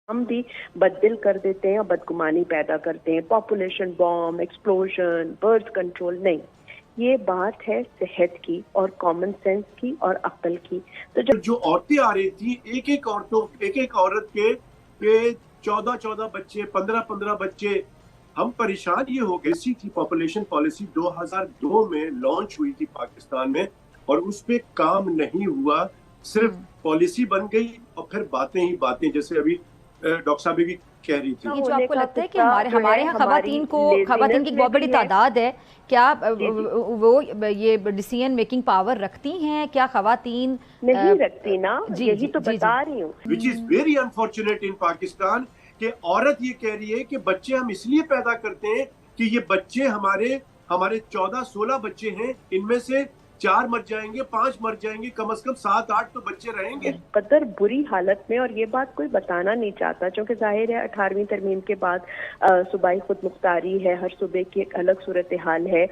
हम भी बददिल कर देते हैं और बदगुमानी पैदा करते हैं। Population bomb, explosion, birth control नहीं, ये बात है सेहत की और कॉमन सेंस की और अक्ल की। तो जो औरतें आ रही थी, एक औरत के 14 बच्चे, 15 बच्चे, हम परेशान ये हो गए। ऐसी थी पॉपुलेशन पॉलिसी 2002 में लॉन्च हुई थी पाकिस्तान में, और उस पे काम नहीं हुआ, सिर्फ पॉलिसी बन गई और फिर बातें ही बातें, जैसे अभी डॉक्टर साहब भी कह रही थी। ये जो आपको लगता है कि हमारे यहाँ खवातीन की बहुत बड़ी तादाद है, क्या वो ये डिसीजन मेकिंग पावर रखती हैं? क्या खवातीन नहीं रखती ना, यही तो बता रही हूँ। विच इज वेरी अनफॉर्चुनेट इन पाकिस्तान कि औरत ये कह रही है कि बच्चे हम इसलिए पैदा करते हैं कि ये बच्चे हमारे 14-16 बच्चे हैं, इनमें से 4 मर जाएंगे, 5 मर जाएंगे, कम से कम 7-8 तो बच्चे रहेंगे। कदर बुरी हालत में, और ये बात कोई बताना नहीं चाहता, क्योंकि जाहिर है 18वीं तरमीम के बाद सूबाई खुद मुख्तारी है, हर सूबे की एक अलग सूरत हाल है।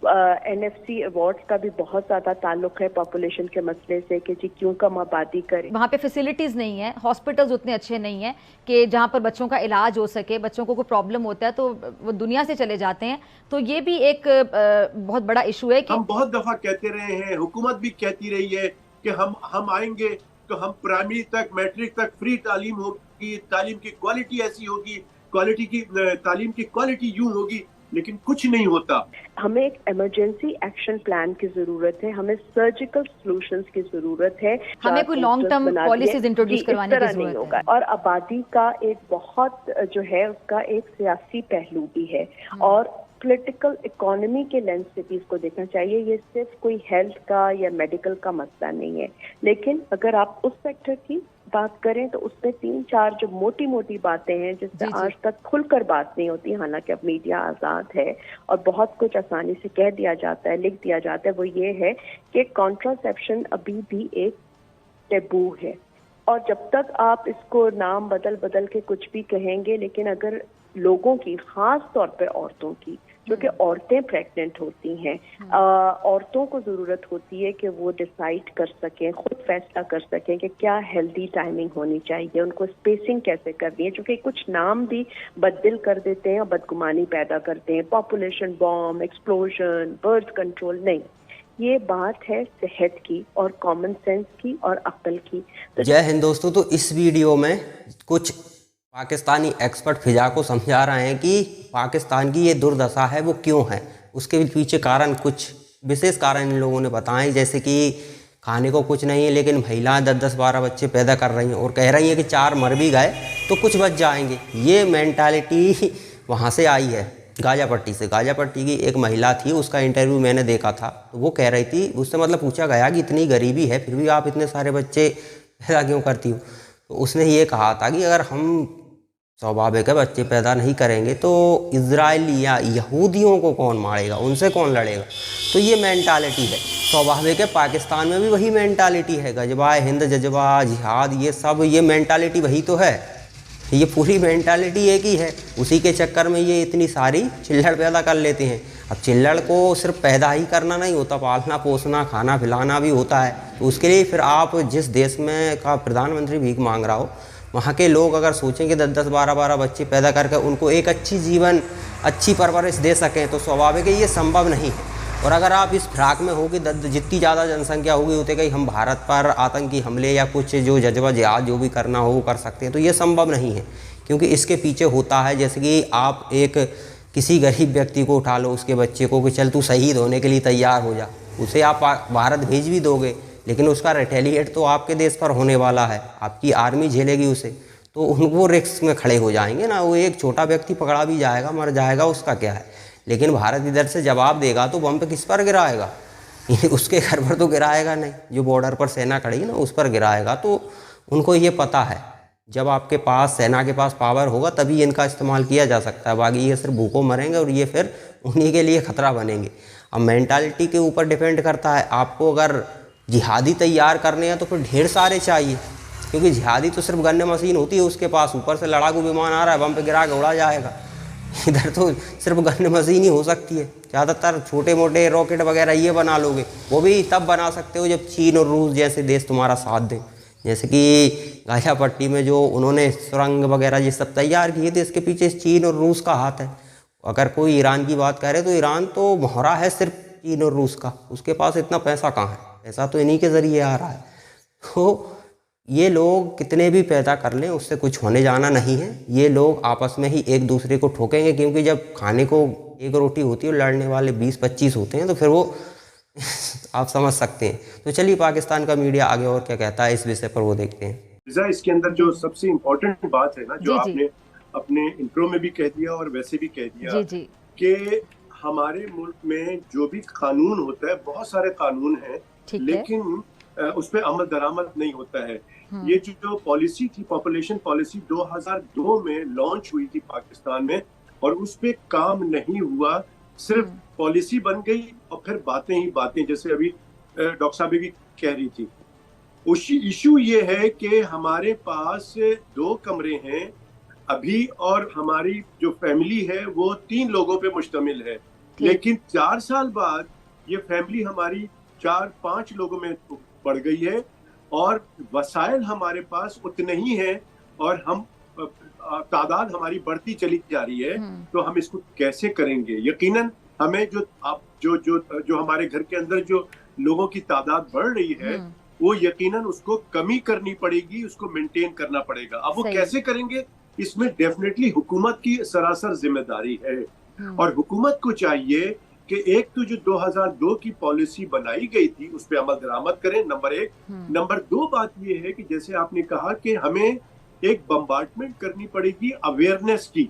NFC अवार्ड्स का भी बहुत ज्यादा ताल्लुक है पॉपुलेशन के मसले से कि जी क्यों कम आबादी करें। वहाँ पे फैसिलिटीज नहीं है, हॉस्पिटल्स उतने अच्छे नहीं हैं कि जहाँ पर बच्चों का इलाज हो सके। बच्चों को कोई प्रॉब्लम होता है तो वो दुनिया से चले जाते हैं। तो ये भी एक बहुत बड़ा इशू है कि हम बहुत दफा कहते रहे हैं, हुकूमत भी कहती रही है कि हम आएंगे तो हम प्राइमरी तक, मैट्रिक तक फ्री तालीम होगी, तालीम की क्वालिटी ऐसी होगी, तालीम की क्वालिटी यूं होगी, लेकिन कुछ नहीं होता। हमें एक इमरजेंसी एक्शन प्लान की जरूरत है, हमें सर्जिकल सॉल्यूशंस की जरूरत है, हमें कोई लॉन्ग टर्म पॉलिसीज इंट्रोड्यूस करवाने की जरूरत है। और आबादी का एक बहुत जो है उसका एक सियासी पहलू भी है और पॉलिटिकल इकोनॉमी के लेंस से भी इसको देखना चाहिए। ये सिर्फ कोई हेल्थ का या मेडिकल का मसला नहीं है, लेकिन अगर आप उस सेक्टर की बात करें तो उसमें 3-4 जो मोटी मोटी बातें हैं जिससे आज तक खुलकर बात नहीं होती, हालांकि अब मीडिया आज़ाद है और बहुत कुछ आसानी से कह दिया जाता है, लिख दिया जाता है, वो ये है कि कॉन्ट्रासेप्शन अभी भी एक टैबू है। और जब तक आप इसको नाम बदल के कुछ भी कहेंगे, लेकिन अगर लोगों की, खास तौर पर औरतों की, क्योंकि औरतें प्रेग्नेंट होती हैं, औरतों को ज़रूरत होती है कि वो डिसाइड कर सकें, खुद फैसला कर सकें कि क्या हेल्दी टाइमिंग होनी चाहिए, उनको स्पेसिंग कैसे करनी है, क्योंकि कुछ नाम भी बददिल कर देते हैं और बदगुमानी पैदा करते हैं। Population bomb, explosion, birth control नहीं, ये बात है सेहत की और कॉमन सेंस की और अक्ल की। तो जय हिंद दोस्तों, तो इस वीडियो में कुछ पाकिस्तानी एक्सपर्ट फिजा को समझा रहे हैं कि पाकिस्तान की ये दुर्दशा है वो क्यों है, उसके पीछे कारण, कुछ विशेष कारण इन लोगों ने बताए, जैसे कि खाने को कुछ नहीं है लेकिन महिलाएं 10-12 बच्चे पैदा कर रही हैं और कह रही हैं कि 4 मर भी गए तो कुछ बच जाएंगे। ये मेंटालिटी वहाँ से आई है, गाज़ापट्टी से। गाज़ापट्टी की एक महिला थी, उसका इंटरव्यू मैंने देखा था, तो वो कह रही थी, उससे मतलब पूछा गया कि इतनी गरीबी है फिर भी आप इतने सारे बच्चे पैदा क्यों करती हो, तो उसने ये कहा था कि अगर हम स्वाभाविक है बच्चे पैदा नहीं करेंगे तो इजराइली या यहूदियों को कौन मारेगा, उनसे कौन लड़ेगा। तो ये मेंटालिटी है, स्वाभाविक है पाकिस्तान में भी वही मेंटालिटी है, गजबा हिंद, जज्बा जिहाद, ये सब ये मेंटालिटी वही तो है, ये पूरी मेंटालिटी एक ही है। उसी के चक्कर में ये इतनी सारी चिल्लड़ पैदा कर लेते हैं। अब चिल्लड़ को सिर्फ पैदा ही करना नहीं होता, पालना पोसना, खाना पिलाना भी होता है। तो उसके लिए फिर आप जिस देश में का प्रधानमंत्री भीख मांग रहा हो, वहाँ के लोग अगर सोचें कि 10-10, 12-12 बच्चे पैदा करके उनको एक अच्छी जीवन, अच्छी परवरिश दे सकें, तो स्वाभाविक है ये संभव नहीं है। और अगर आप इस फिराक में हो कि जितनी ज़्यादा जनसंख्या होगी उतने कहीं हम भारत पर आतंकी हमले या कुछ जो जज्बा जिहाद जो भी करना हो वो कर सकते हैं, तो ये संभव नहीं है। क्योंकि इसके पीछे होता है, जैसे कि आप एक किसी गरीब व्यक्ति को उठा लो, उसके बच्चे को कि चल तू शहीद होने के लिए तैयार हो जा, उसे आप भारत भेज भी दोगे, लेकिन उसका रिटेलिएट तो आपके देश पर होने वाला है, आपकी आर्मी झेलेगी उसे, तो उनको रिस्क में खड़े हो जाएंगे ना। वो एक छोटा व्यक्ति पकड़ा भी जाएगा, मर जाएगा, उसका क्या है। लेकिन भारत इधर से जवाब देगा तो बम पे किस पर गिराएगा, उसके घर पर तो गिराएगा नहीं, जो बॉर्डर पर सेना खड़ी है ना उस पर गिराएगा। तो उनको ये पता है जब आपके पास, सेना के पास पावर होगा तभी इनका इस्तेमाल किया जा सकता है, बाकी ये सिर्फ भूखों मरेंगे और ये फिर उन्हीं के लिए खतरा बनेंगे। अब मेंटालिटी के ऊपर डिपेंड करता है, आपको अगर जिहादी तैयार करने हैं तो फिर ढेर सारे चाहिए, क्योंकि जिहादी तो सिर्फ गन मशीन होती है उसके पास, ऊपर से लड़ाकू विमान आ रहा है, बम पे गिरा के उड़ा जाएगा। इधर तो सिर्फ गन मशीन ही हो सकती है, ज़्यादातर छोटे मोटे रॉकेट वगैरह ये बना लोगे, वो भी तब बना सकते हो जब चीन और रूस जैसे देश तुम्हारा साथ दें, जैसे कि गाजा पट्टी में जो उन्होंने सुरंग वगैरह ये सब तैयार किए थे, इसके पीछे चीन और रूस का हाथ है। अगर कोई ईरान की बात करे तो ईरान तो मोहरा है सिर्फ चीन और रूस का, उसके पास इतना पैसा कहाँ है, पैसा तो इन्हीं के ज़रिए आ रहा है। तो ये लोग कितने भी पैदा कर लें उससे कुछ होने जाना नहीं है, ये लोग आपस में ही एक दूसरे को ठोकेंगे, क्योंकि जब खाने को एक रोटी होती है और लड़ने वाले 20-25 होते हैं तो फिर वो आप समझ सकते हैं। तो चलिए पाकिस्तान का मीडिया आगे और क्या कहता है इस विषय पर वो देखते हैं। इसके अंदर जो सबसे इम्पोर्टेंट बात है ना, जो आपने अपने इंट्रो में भी कह दिया और वैसे भी कह दिया कि हमारे मुल्क में जो भी कानून होता है, बहुत सारे कानून हैं लेकिन उस पर अमल दरामद नहीं होता है। ये जो पॉलिसी थी, पॉपुलेशन पॉलिसी 2002 में लॉन्च हुई थी पाकिस्तान में, और उस पे काम नहीं हुआ, सिर्फ पॉलिसी बन गई और फिर बातें ही बातें, जैसे अभी डॉक्टर साहब भी कह रही थी। इशू ये है कि हमारे पास 2 कमरे हैं अभी, और हमारी जो फैमिली है वो 3 लोगों पे मुश्तमिल है, लेकिन 4 साल बाद ये फैमिली हमारी 4-5 लोगों में बढ़ गई है, और वसाइल हमारे पास उतने ही हैं, और हम तादाद हमारी बढ़ती चली जा रही है। तो हम इसको कैसे करेंगे? यकीनन हमें जो हमारे घर के अंदर जो लोगों की तादाद बढ़ रही है वो यकीनन उसको कमी करनी पड़ेगी, उसको मेंटेन करना पड़ेगा। अब वो कैसे करेंगे, इसमें डेफिनेटली हुकूमत की सरासर जिम्मेदारी है, और हुकूमत को चाहिए कि एक तो जो 2002 की पॉलिसी बनाई गई थी उस पर अमल दरामद करें, नंबर 1। नंबर 2 बात ये है कि जैसे आपने कहा कि हमें एक बम्बार्डमेंट करनी पड़ेगी अवेयरनेस की,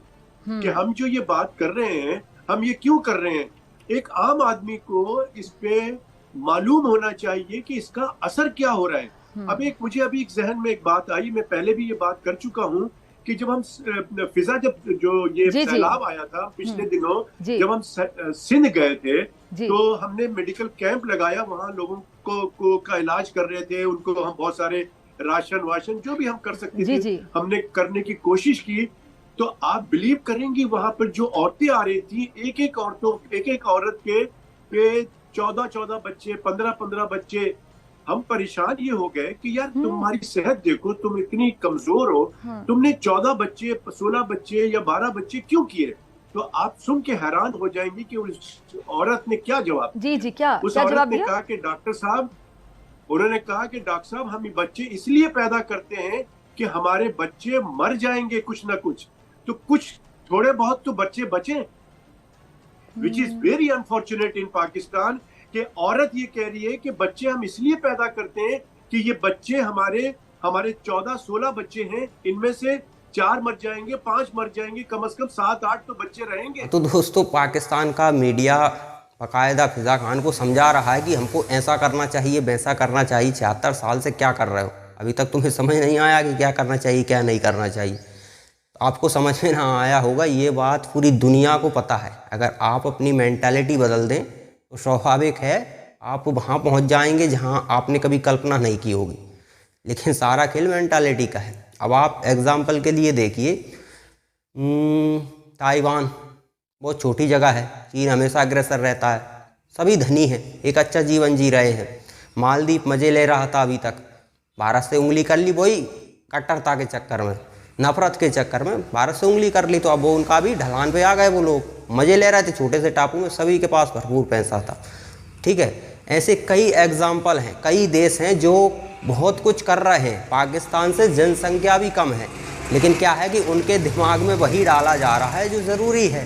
कि हम जो ये बात कर रहे हैं हम ये क्यों कर रहे हैं। एक आम आदमी को इस पे मालूम होना चाहिए कि इसका असर क्या हो रहा है। अब मुझे अभी एक जहन में एक बात आई, मैं पहले भी ये बात कर चुका हूँ कि जब हम फिजा जो ये सैलाब आया था पिछले दिनों, जब हम सिंध गए थे तो हमने मेडिकल कैंप लगाया, वहाँ लोगों को का इलाज कर रहे थे, उनको हम बहुत सारे राशन वाशन जो भी हम कर सकते थे हमने करने की कोशिश की। तो आप बिलीव करेंगी वहां पर जो औरतें आ रही थी, एक एक औरत के 14 बच्चे, 15 बच्चे। हम परेशान ये हो गए कि यार तुम्हारी सेहत देखो, तुम इतनी कमजोर हो, तुमने 14 बच्चे, 16 बच्चे या 12 बच्चे क्यों किए? तो आप सुन के हैरान हो जाएंगी कि उस औरत ने क्या जवाब क्या उस औरत ने कहा कि डॉक्टर साहब, उन्होंने कहा कि डॉक्टर साहब हम बच्चे इसलिए पैदा करते हैं कि हमारे बच्चे मर जाएंगे कुछ ना कुछ, तो कुछ थोड़े बहुत तो बच्चे बचे, विच इज वेरी अनफॉर्चुनेट इन पाकिस्तान। कि औरत ये कह रही है कि बच्चे हम इसलिए पैदा करते हैं कि ये बच्चे हमारे 14-16 बच्चे हैं, इनमें से 4 मर जाएंगे, 5 मर जाएंगे, कम से कम 7-8 तो बच्चे रहेंगे। तो दोस्तों पाकिस्तान का मीडिया बाकायदा फिजा खान को समझा रहा है कि हमको ऐसा करना चाहिए, वैसा करना चाहिए। 76 साल से क्या कर रहे हो, अभी तक तुम्हें समझ नहीं आया कि क्या करना चाहिए क्या नहीं करना चाहिए। आपको समझ में ना आया होगा, ये बात पूरी दुनिया को पता है। अगर आप अपनी मेंटालिटी बदल दें तो स्वाभाविक है आप वहाँ पहुँच जाएंगे जहाँ आपने कभी कल्पना नहीं की होगी। लेकिन सारा खेल मेंटालिटी का है। अब आप एग्जाम्पल के लिए देखिए, ताइवान बहुत छोटी जगह है, चीन हमेशा अग्रसर रहता है, सभी धनी हैं, एक अच्छा जीवन जी रहे हैं। मालदीव मज़े ले रहा था अभी तक, भारत से उंगली कर ली, वही कट्टरता के चक्कर में, नफरत के चक्कर में भारत से उंगली कर ली, तो अब वो उनका भी ढलान पे आ गए। वो लोग मज़े ले रहे थे छोटे से टापू में, सभी के पास भरपूर पैसा था। ठीक है, ऐसे कई एग्जाम्पल हैं, कई देश हैं जो बहुत कुछ कर रहे हैं। पाकिस्तान से जनसंख्या भी कम है, लेकिन क्या है कि उनके दिमाग में वही डाला जा रहा है जो ज़रूरी है,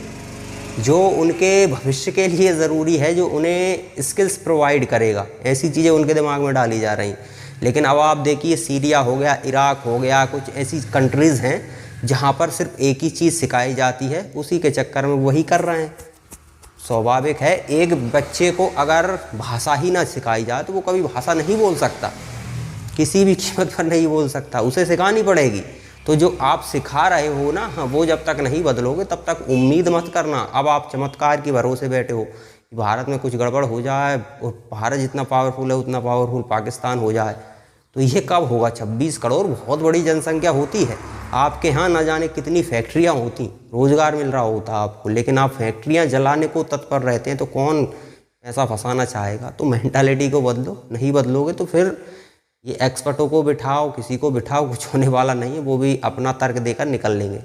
जो उनके भविष्य के लिए ज़रूरी है, जो उन्हें स्किल्स प्रोवाइड करेगा। ऐसी चीज़ें उनके दिमाग में डाली जा रही। लेकिन अब आप देखिए, सीरिया हो गया, इराक हो गया, कुछ ऐसी कंट्रीज़ हैं जहाँ पर सिर्फ एक ही चीज़ सिखाई जाती है, उसी के चक्कर में वही कर रहे हैं। स्वाभाविक है, एक बच्चे को अगर भाषा ही ना सिखाई जाए तो वो कभी भाषा नहीं बोल सकता, किसी भी कीमत पर नहीं बोल सकता, उसे सिखानी पड़ेगी। तो जो आप सिखा रहे हो ना, हाँ, वो जब तक नहीं बदलोगे तब तक उम्मीद मत करना। अब आप चमत्कार के भरोसे बैठे हो, भारत में कुछ गड़बड़ हो जाए और भारत जितना पावरफुल है उतना पावरफुल पाकिस्तान हो जाए, तो ये कब होगा? 26 करोड़ बहुत बड़ी जनसंख्या होती है। आपके यहाँ ना जाने कितनी फैक्ट्रियाँ होती, रोज़गार मिल रहा होता आपको, लेकिन आप फैक्ट्रियाँ जलाने को तत्पर रहते हैं, तो कौन ऐसा फंसाना चाहेगा? तो मेंटालिटी को बदलो, नहीं बदलोगे तो फिर ये एक्सपर्टों को बिठाओ, किसी को बिठाओ, कुछ होने वाला नहीं है, वो भी अपना तर्क देकर निकल लेंगे।